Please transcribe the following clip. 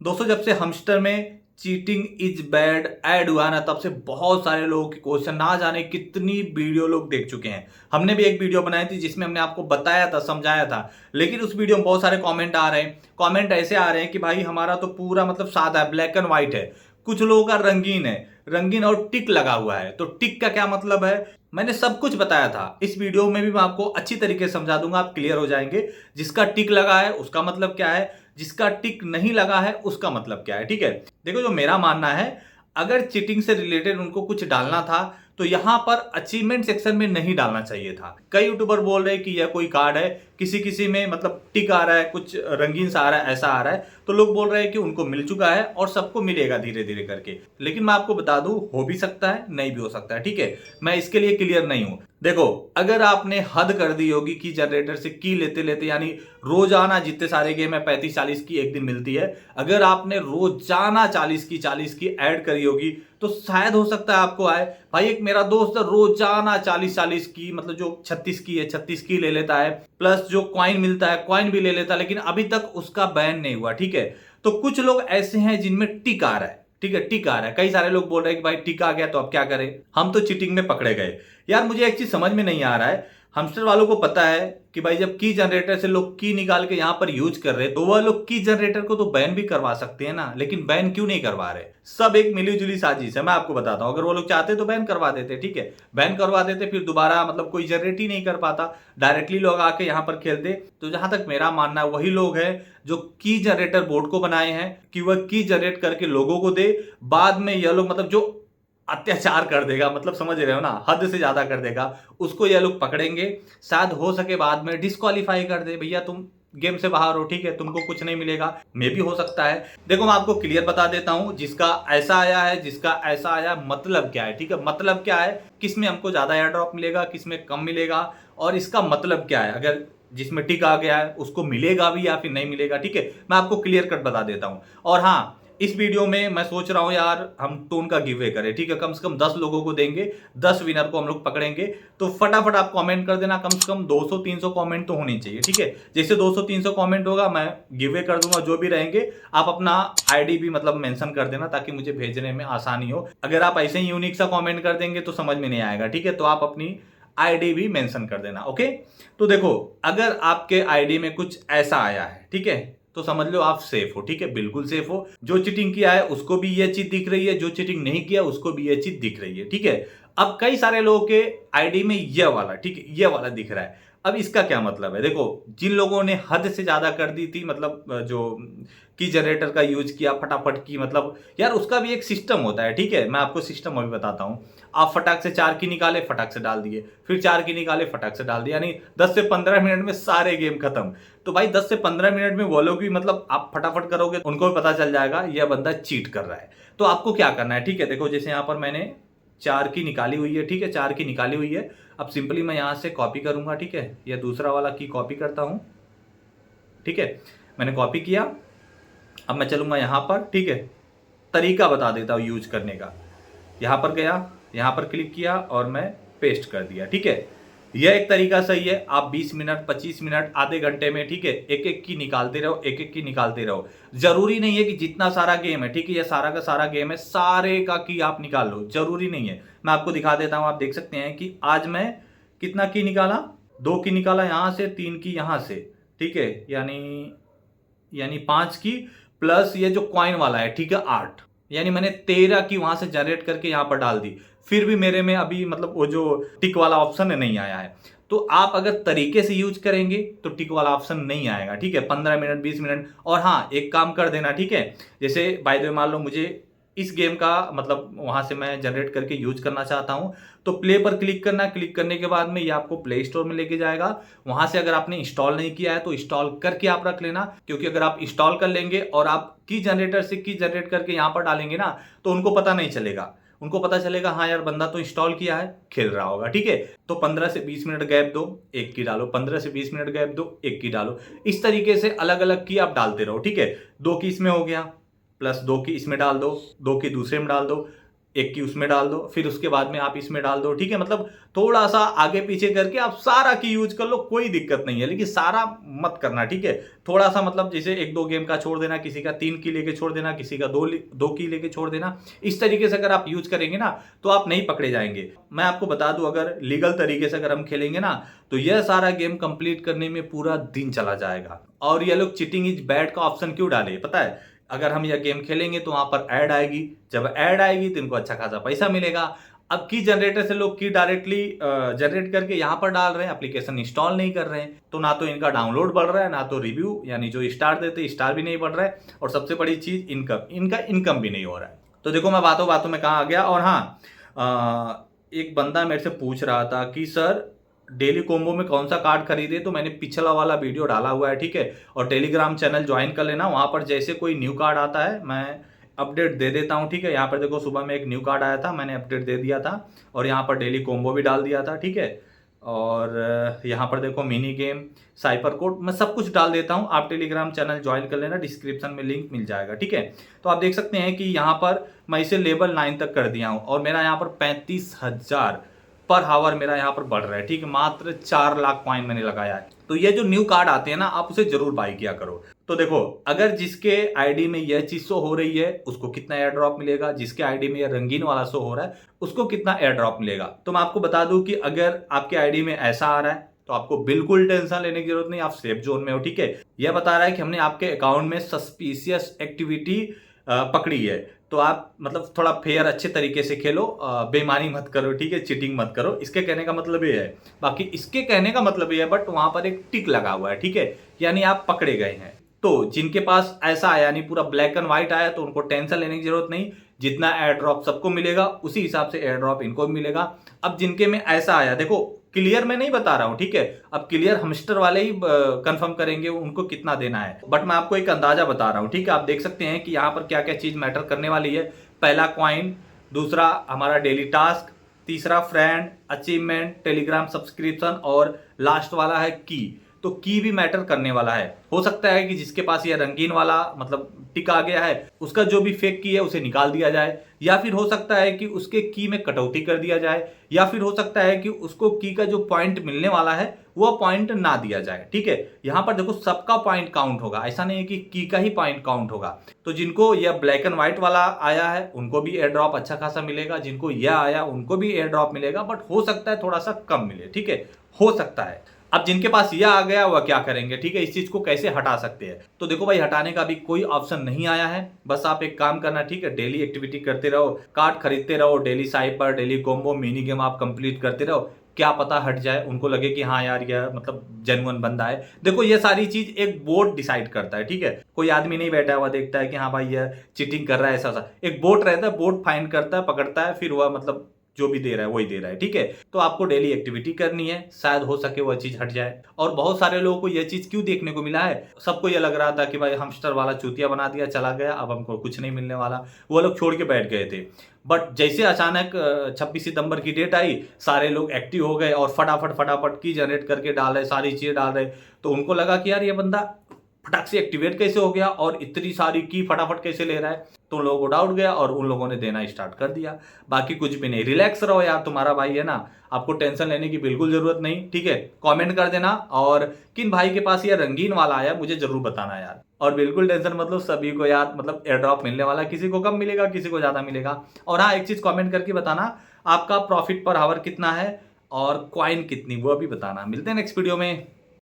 दोस्तों जब से हमस्टर में चीटिंग इज बैड ऐड हुआ ना तब से बहुत सारे लोगों के क्वेश्चन ना जाने कितनी वीडियो लोग देख चुके हैं। हमने भी एक वीडियो बनाई थी जिसमें हमने आपको बताया था, समझाया था, लेकिन उस वीडियो में बहुत सारे कमेंट आ रहे हैं। कमेंट ऐसे आ रहे हैं कि भाई हमारा तो पूरा मतलब सादा है, ब्लैक एंड व्हाइट है, कुछ लोगों का रंगीन है, रंगीन और टिक लगा हुआ है। तो टिक का क्या मतलब है, मैंने सब कुछ बताया था। इस वीडियो में भी मैं आपको अच्छी तरीके से समझा दूंगा, आप क्लियर हो जाएंगे। जिसका टिक लगा है उसका मतलब क्या है, जिसका टिक नहीं लगा है उसका मतलब क्या है। ठीक है, देखो जो मेरा मानना है, अगर चीटिंग से रिलेटेड उनको कुछ डालना था तो यहां पर अचीवमेंट सेक्शन में नहीं डालना चाहिए था। कई यूट्यूबर बोल रहे हैं कि यह कोई कार्ड है, किसी किसी में मतलब टिक आ रहा है, कुछ रंगीन सा आ रहा है, ऐसा आ रहा है, तो लोग बोल रहे हैं कि उनको मिल चुका है और सबको मिलेगा धीरे धीरे करके। लेकिन मैं आपको बता दूं, हो भी सकता है, नहीं भी हो सकता है। ठीक है, मैं इसके लिए क्लियर नहीं हूं। देखो, अगर आपने हद कर दी होगी की जनरेटर से की लेते लेते, यानी रोजाना जितने सारे गेम है 35-40 की एक दिन मिलती है, अगर आपने रोजाना 40 की ऐड करी होगी तो शायद हो सकता है आपको आए। भाई एक मेरा दोस्त रोजाना 40 की, मतलब जो 36 की है 36 की ले लेता है, प्लस जो कॉइन मिलता है कॉइन भी ले लेता है, लेकिन अभी तक उसका बैन नहीं हुआ। ठीक है, तो कुछ लोग ऐसे हैं जिनमें टिक आ रहा है। ठीक है, टिक आ रहा है, कई सारे लोग बोल रहे हैं कि भाई टिक आ गया तो अब क्या करें, हम तो चीटिंग में पकड़े गए। यार मुझे एक चीज समझ में नहीं आ रहा है, हमस्टर वालों को पता है कि भाई जब की जनरेटर से लोग की निकाल के यहां पर यूज कर रहे हैं तो वह लोग की जनरेटर को तो बैन भी करवा सकते हैं ना, लेकिन बैन क्यों नहीं करवा रहे। सब एक मिलीजुली साजिश है। मैं आपको बताता हूं, अगर वो लोग चाहते तो बैन करवा देते। ठीक है, बैन करवा देते, फिर दोबारा मतलब कोई जनरेट ही नहीं कर पाता, डायरेक्टली लोग आके यहां पर खेलते। तो जहां तक मेरा मानना है, वही लोग हैं जो की जनरेटर बोर्ड को बनाए हैं कि वह की जनरेट करके लोगों को दे, बाद में यह लोग मतलब जो अत्याचार कर देगा, मतलब समझ रहे हो ना, हद से ज्यादा कर देगा, उसको ये लोग पकड़ेंगे। शायद हो सके बाद में डिस्क्वालीफाई कर दे, भैया तुम गेम से बाहर हो, ठीक है, तुमको कुछ नहीं मिलेगा। मे भी हो सकता है। देखो मैं आपको क्लियर बता देता हूं, जिसका ऐसा आया है, जिसका ऐसा आया, मतलब क्या है। ठीक है, मतलब क्या है, किस में हमको ज्यादा एयर ड्रॉप मिलेगा, किस में कम मिलेगा, और इसका मतलब क्या है, अगर जिसमें टिक आ गया है उसको मिलेगा भी या फिर नहीं मिलेगा। ठीक है, मैं आपको क्लियर कट बता देता हूं। और हाँ, इस वीडियो में मैं सोच रहा हूं यार हम टोन का गिव अवे करें। ठीक है, कम से कम 10 लोगों को देंगे, 10 विनर को हम लोग पकड़ेंगे। तो फटाफट आप कमेंट कर देना, कम से कम 200-300 कमेंट तो होने चाहिए। ठीक है, जैसे 200-300 कमेंट होगा मैं गिव अवे कर दूंगा, जो भी रहेंगे। आप अपना आईडी भी मतलब मेंशन कर देना ताकि मुझे भेजने में आसानी हो। अगर आप ऐसे ही यूनिक सा कमेंट कर देंगे तो समझ में नहीं आएगा। ठीक है, तो आप अपनी आईडी भी मेंशन कर देना। ओके, तो देखो, अगर आपके आईडी में कुछ ऐसा आया है, ठीक है, तो समझ लो आप सेफ हो। ठीक है, बिल्कुल सेफ हो। जो चीटिंग किया है उसको भी ये चीज दिख रही है, जो चीटिंग नहीं किया उसको भी ये चीज दिख रही है। ठीक है, अब कई सारे लोगों के आईडी में ये वाला, ठीक है, ये वाला दिख रहा है। अब इसका क्या मतलब है, देखो, जिन लोगों ने हद से ज्यादा कर दी थी, मतलब जो की जनरेटर का यूज किया फटाफट की, मतलब यार उसका भी एक सिस्टम होता है। ठीक है, मैं आपको सिस्टम अभी बताता हूं। आप फटाक से 4 की निकाले, फटाक से डाल दिए, फिर 4 की निकाले, फटाक से डाल दिए, यानी 10 से 15 मिनट में सारे गेम खत्म। तो भाई 10 से 15 मिनट में वो लोग भी, मतलब आप फटाफट करोगे उनको भी पता चल जाएगा यह बंदा चीट कर रहा है। तो आपको क्या करना है, ठीक है, देखो जैसे यहां पर मैंने 4 की निकाली हुई है। ठीक है, 4 की निकाली हुई है। अब सिंपली मैं यहां से कॉपी करूंगा। ठीक है, यह दूसरा वाला की कॉपी करता हूं। ठीक है, मैंने कॉपी किया। अब मैं चलूंगा यहां पर। ठीक है, तरीका बता देता हूं यूज करने का। यहां पर गया, यहां पर क्लिक किया और मैं पेस्ट कर दिया। ठीक है, यह एक तरीका सही है। आप 20 मिनट, 25 मिनट, आधे घंटे में, ठीक है, एक एक की निकालते रहो, एक एक की निकालते रहो। जरूरी नहीं है कि जितना सारा गेम है, ठीक है, ये सारा का सारा गेम है, सारे का की आप निकाल लो, जरूरी नहीं है। मैं आपको दिखा देता हूं, आप देख सकते हैं कि आज मैं कितना की निकाला, 2 की निकाला यहां से, 3 की यहां से। ठीक है, यानी 5 की, प्लस ये जो कॉइन वाला है, ठीक है, 8, यानी मैंने 13 की वहां से जनरेट करके यहां पर डाल दी। फिर भी मेरे में अभी मतलब वो जो टिक वाला ऑप्शन है नहीं आया है। तो आप अगर तरीके से यूज करेंगे तो टिक वाला ऑप्शन नहीं आएगा। ठीक है, 15 मिनट, 20 मिनट। और हाँ, एक काम कर देना, ठीक है, जैसे बाय द वे मान लो मुझे इस गेम का मतलब वहां से मैं जनरेट करके यूज करना चाहता हूं, तो प्ले पर क्लिक करना। क्लिक करने के बाद में ये आपको प्ले स्टोर में लेके जाएगा। वहां से अगर आपने इंस्टॉल नहीं किया है तो इंस्टॉल करके आप रख लेना, क्योंकि अगर आप इंस्टॉल कर लेंगे और आप की जनरेटर से की जनरेट करके यहां पर डालेंगे ना, तो उनको पता नहीं चलेगा। उनको पता चलेगा हाँ यार बंदा तो इंस्टॉल किया है, खेल रहा होगा। ठीक है, तो 15 से 20 मिनट गैप दो, एक की डालो, 15 से 20 मिनट गैप दो, एक की डालो। इस तरीके से अलग अलग की आप डालते रहो। ठीक है, 2 की इसमें हो गया, प्लस 2 की इसमें डाल दो, 2 की दूसरे में डाल दो, एक की उसमें डाल दो, फिर उसके बाद में आप इसमें डाल दो, ठीक है। मतलब थोड़ा सा आगे पीछे करके आप सारा की यूज कर लो, कोई दिक्कत नहीं है, लेकिन सारा मत करना, ठीक है। थोड़ा सा मतलब जैसे 1-2 गेम का छोड़ देना, किसी का 3 की लेके छोड़ देना, किसी का 2 की लेके छोड़ देना। इस तरीके से अगर आप यूज करेंगे ना तो आप नहीं पकड़े जाएंगे। मैं आपको बता दूं, अगर लीगल तरीके से अगर हम खेलेंगे ना तो यह सारा गेम कंप्लीट करने में पूरा दिन चला जाएगा। और ये लोग चीटिंग इज बैड का ऑप्शन क्यों डाले पता है? अगर हम यह गेम खेलेंगे तो वहां पर ऐड आएगी, जब ऐड आएगी तो इनको अच्छा खासा पैसा मिलेगा। अब की जनरेटर से लोग की डायरेक्टली जनरेट करके यहां पर डाल रहे हैं, एप्लीकेशन इंस्टॉल नहीं कर रहे हैं, तो ना तो इनका डाउनलोड बढ़ रहा है, ना तो रिव्यू यानी जो स्टार देते स्टार भी नहीं बढ़ रहा है, और सबसे बड़ी चीज इनका इनकम भी नहीं हो रहा है। तो देखो मैं बातों बातों में कहाँ आ गया। और हाँ, एक बंदा मेरे से पूछ रहा था कि सर डेली कॉम्बो में कौन सा कार्ड खरीदे, तो मैंने पिछला वाला वीडियो डाला हुआ है, ठीक है। और टेलीग्राम चैनल ज्वाइन कर लेना, वहां पर जैसे कोई न्यू कार्ड आता है मैं अपडेट दे देता हूं, ठीक है। यहाँ पर देखो सुबह में एक न्यू कार्ड आया था, मैंने अपडेट दे दिया था, और यहाँ पर डेली कॉम्बो भी डाल दिया था, ठीक है। और यहाँ पर देखो मिनी गेम, साइपर कोड, मैं सब कुछ डाल देता हूँ। आप टेलीग्राम चैनल ज्वाइन कर लेना, डिस्क्रिप्शन में लिंक मिल जाएगा, ठीक है। तो आप देख सकते हैं कि यहाँ पर मैं इसे लेवल 9 तक कर दिया हूँ, और मेरा यहाँ पर 35,000 पर हावर मेरा यहाँ पर बढ़ रहा है, ठीक है। मात्र 4 लाख कॉइन मैंने लगाया है। तो ये जो न्यू कार्ड आते हैं ना, आप उसे जरूर बाई किया करो। तो देखो अगर जिसके आईडी में यह चीज शो हो रही है उसको कितना एयर ड्रॉप मिलेगा, जिसके आईडी में यह रंगीन वाला शो हो रहा है उसको कितना एयर ड्रॉप मिलेगा। तो मैं आपको बता दूं कि अगर आपके आईडी में ऐसा आ रहा है तो आपको बिल्कुल टेंशन लेने की जरूरत नहीं, आप सेफ जोन में हो, ठीक है। यह बता रहा है कि हमने आपके अकाउंट में सस्पिशियस एक्टिविटी पकड़ी है, तो आप मतलब थोड़ा फेयर अच्छे तरीके से खेलो, बेईमानी मत करो, ठीक है, चीटिंग मत करो। इसके कहने का मतलब ये है, बाकी इसके कहने का मतलब ये है, बट वहां पर एक टिक लगा हुआ है, ठीक है, यानी आप पकड़े गए हैं। तो जिनके पास ऐसा आया यानी पूरा ब्लैक एंड व्हाइट आया तो उनको टेंशन लेने की जरूरत नहीं, जितना एयर ड्रॉप सबको मिलेगा उसी हिसाब से एयर ड्रॉप इनको भी मिलेगा। अब जिनके में ऐसा आया, देखो क्लियर मैं नहीं बता रहा हूं, ठीक है, अब क्लियर हमस्टर वाले ही कंफर्म करेंगे उनको कितना देना है, बट मैं आपको एक अंदाजा बता रहा हूं, ठीक है। आप देख सकते हैं कि यहाँ पर क्या क्या चीज मैटर करने वाली है। पहला क्वाइन, दूसरा हमारा डेली टास्क, तीसरा फ्रेंड, अचीवमेंट, टेलीग्राम सब्सक्रिप्शन, और लास्ट वाला है की। तो की भी मैटर करने वाला है। हो सकता है कि जिसके पास ये रंगीन वाला मतलब टिक आ गया है उसका जो भी फेक की है उसे निकाल दिया जाए, या फिर हो सकता है कि उसके की में कटौती कर दिया जाए, या फिर हो सकता है कि उसको की का जो पॉइंट मिलने वाला है वो पॉइंट ना दिया जाए, ठीक है। यहां पर देखो सबका पॉइंट काउंट होगा, ऐसा नहीं है कि की का ही पॉइंट काउंट होगा। तो जिनको यह ब्लैक एंड व्हाइट वाला आया है उनको भी एयर ड्रॉप अच्छा खासा मिलेगा, जिनको यह आया उनको भी एयर ड्रॉप मिलेगा, बट हो सकता है थोड़ा सा कम मिले, ठीक है, हो सकता है। अब जिनके पास यह आ गया वह क्या करेंगे, ठीक है, इस चीज को कैसे हटा सकते हैं। तो देखो भाई, हटाने का भी कोई ऑप्शन नहीं आया है, बस आप एक काम करना, ठीक है, डेली एक्टिविटी करते रहो, कार्ड खरीदते रहो, daily cipher, daily combo, mini game आप कंप्लीट करते रहो, क्या पता हट जाए, उनको लगे कि हाँ यार यह मतलब जेन्युइन बंदा है। देखो ये सारी चीज एक बोर्ड डिसाइड करता है, ठीक है, कोई आदमी नहीं बैठा हुआ देखता है कि हाँ भाई यह चीटिंग कर रहा है, ऐसा एक बोर्ड रहता है, बोर्ड फाइंड करता है, पकड़ता है, फिर वह मतलब जो भी दे रहा है वही दे रहा है, ठीक है। तो आपको डेली एक्टिविटी करनी है, शायद हो सके वह चीज हट जाए। और बहुत सारे लोगों को यह चीज क्यों देखने को मिला है, सबको यह लग रहा था कि भाई हमस्टर वाला चूतिया बना दिया, चला गया, अब हमको कुछ नहीं मिलने वाला, वो लोग छोड़ के बैठ गए थे। बट जैसे अचानक 26 सितंबर की डेट आई, सारे लोग एक्टिव हो गए और फटाफट फटाफट की जनरेट करके डाल रहे, सारी चीजें डाल रहे, तो उनको लगा कि यार ये बंदा फटाक से एक्टिवेट कैसे हो गया और इतनी सारी की फटाफट कैसे ले रहा है, तो उन लोगों को डाउट गया और उन लोगों ने देना स्टार्ट कर दिया। बाकी कुछ भी नहीं, रिलैक्स रहो यार, तुम्हारा भाई है ना, आपको टेंशन लेने की बिल्कुल जरूरत नहीं, ठीक है। कमेंट कर देना, और किन भाई के पास ये रंगीन वाला आया मुझे जरूर बताना यार। और बिल्कुल टेंशन मतलब सभी को यार मतलब एयर ड्रॉप मिलने वाला, किसी को कम मिलेगा किसी को ज्यादा मिलेगा। और हाँ, एक चीज कमेंट करके बताना आपका प्रॉफिट पर आवर कितना है और कॉइन कितनी, वो भी बताना। मिलते हैं नेक्स्ट वीडियो में।